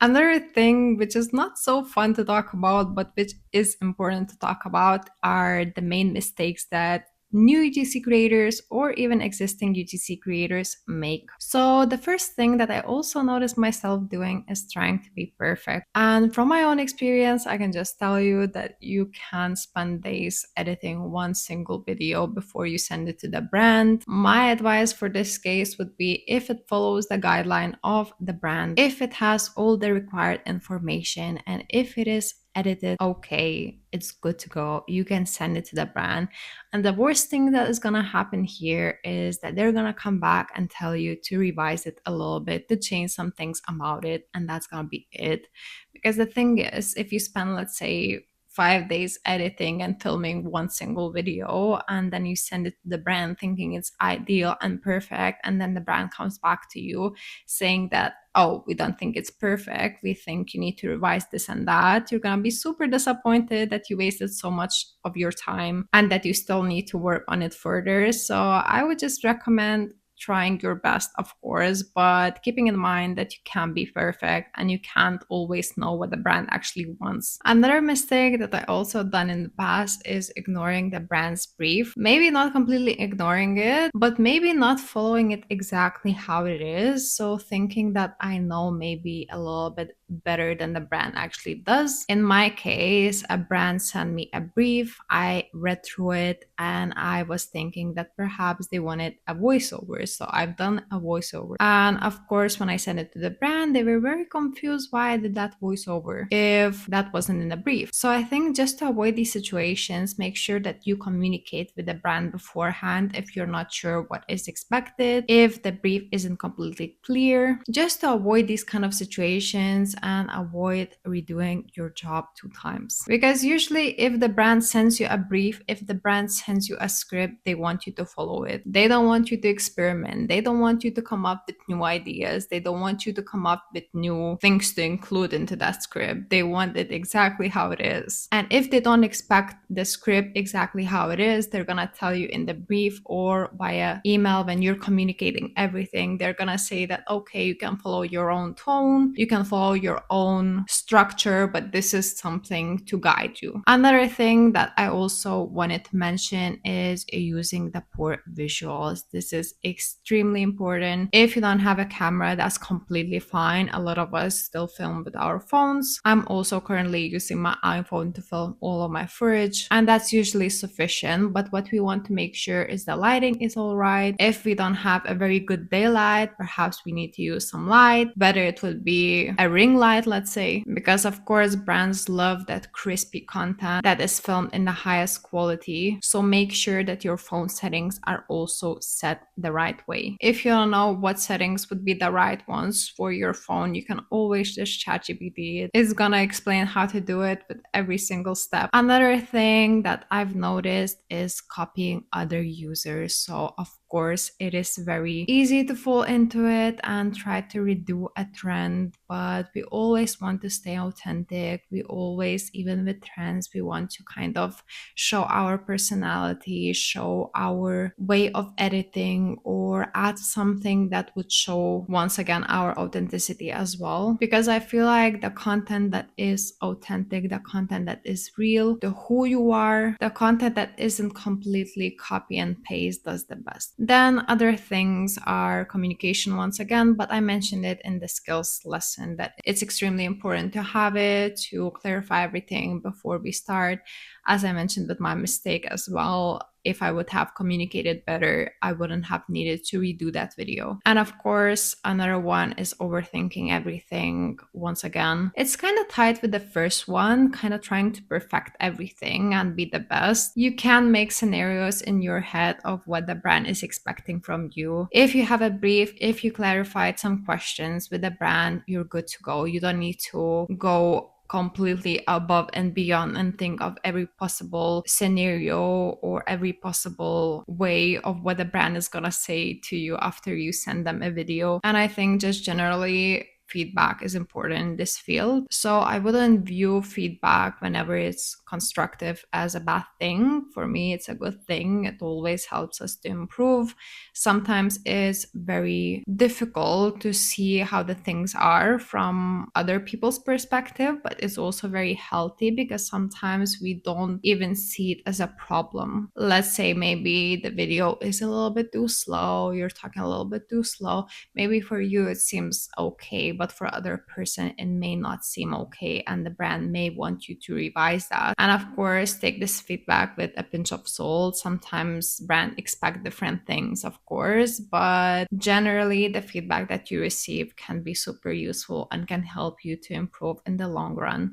Another thing which is not so fun to talk about, but which is important to talk about, are the main mistakes that new UGC creators or even existing UGC creators make. So the first thing that I also noticed myself doing is trying to be perfect. And from my own experience, I can just tell you that you can spend days editing one single video before you send it to the brand. My advice for this case would be if it follows the guideline of the brand, if it has all the required information, and if it is edited okay, it's good to go, you can send it to the brand. And the worst thing that is gonna happen here is that they're gonna come back and tell you to revise it a little bit, to change some things about it, and that's gonna be it. Because the thing is, if you spend, let's say, 5 days editing and filming one single video, and then you send it to the brand thinking it's ideal and perfect, and then the brand comes back to you saying that, oh, we don't think it's perfect, we think you need to revise this and that, you're gonna be super disappointed that you wasted so much of your time and that you still need to work on it further. So I would just recommend trying your best, of course, but keeping in mind that you can't be perfect and you can't always know what the brand actually wants. Another mistake that I also done in the past is ignoring the brand's brief. Maybe not completely ignoring it, but maybe not following it exactly how it is. So thinking that I know maybe a little bit better than the brand actually does. In my case, a brand sent me a brief, I read through it, and I was thinking that perhaps they wanted a voiceover. So I've done a voiceover. And of course, when I sent it to the brand, they were very confused why I did that voiceover if that wasn't in the brief. So I think just to avoid these situations, make sure that you communicate with the brand beforehand if you're not sure what is expected, if the brief isn't completely clear, just to avoid these kind of situations and avoid redoing your job 2 times. Because usually if the brand sends you a brief, if the brand sends you a script, they want you to follow it. They don't want you to experiment. They don't want you to come up with new ideas. They don't want you to come up with new things to include into that script. They want it exactly how it is. And if they don't expect the script exactly how it is, they're gonna tell you in the brief or via email when you're communicating everything. They're gonna say that, okay, you can follow your own tone, you can follow your own structure, but this is something to guide you. Another thing that I also wanted to mention is using the poor visuals. This is extremely important. If you don't have a camera, that's completely fine. A lot of us still film with our phones. I'm also currently using my iPhone to film all of my footage, and that's usually sufficient. But what we want to make sure is the lighting is all right. If we don't have a very good daylight, perhaps we need to use some light. Better it would be a ring light, let's say, because of course brands love that crispy content that is filmed in the highest quality. So make sure that your phone settings are also set the right way. If you don't know what settings would be the right ones for your phone, you can always just ChatGPT it. It's gonna explain how to do it with every single step. Another thing that I've noticed is copying other users. So of course, it is very easy to fall into it and try to redo a trend, but we always want to stay authentic. We always, even with trends, we want to kind of show our personality, show our way of editing, or add something that would show, once again, our authenticity as well. Because I feel like the content that is authentic, the content that is real, the who you are, the content that isn't completely copy and paste does the best. Then other things are communication once again, but I mentioned it in the skills lesson that it's extremely important to have it, to clarify everything before we start. As I mentioned with my mistake as well, if I would have communicated better, I wouldn't have needed to redo that video. And of course, another one is overthinking everything. Once again, it's kind of tied with the first one, kind of trying to perfect everything and be the best. You can make scenarios in your head of what the brand is expecting from you. If you have a brief, if you clarified some questions with the brand, you're good to go. You don't need to go completely above and beyond and think of every possible scenario or every possible way of what the brand is gonna say to you after you send them a video. And I think just generally feedback is important in this field. So I wouldn't view feedback whenever it's constructive as a bad thing. For me, it's a good thing. It always helps us to improve. Sometimes it's very difficult to see how the things are from other people's perspective, but it's also very healthy because sometimes we don't even see it as a problem. Let's say maybe the video is a little bit too slow, you're talking a little bit too slow. Maybe for you it seems okay, but for other person it may not seem okay, and the brand may want you to revise that. And of course, take this feedback with a pinch of salt. Sometimes brands expect different things, of course, but generally the feedback that you receive can be super useful and can help you to improve in the long run.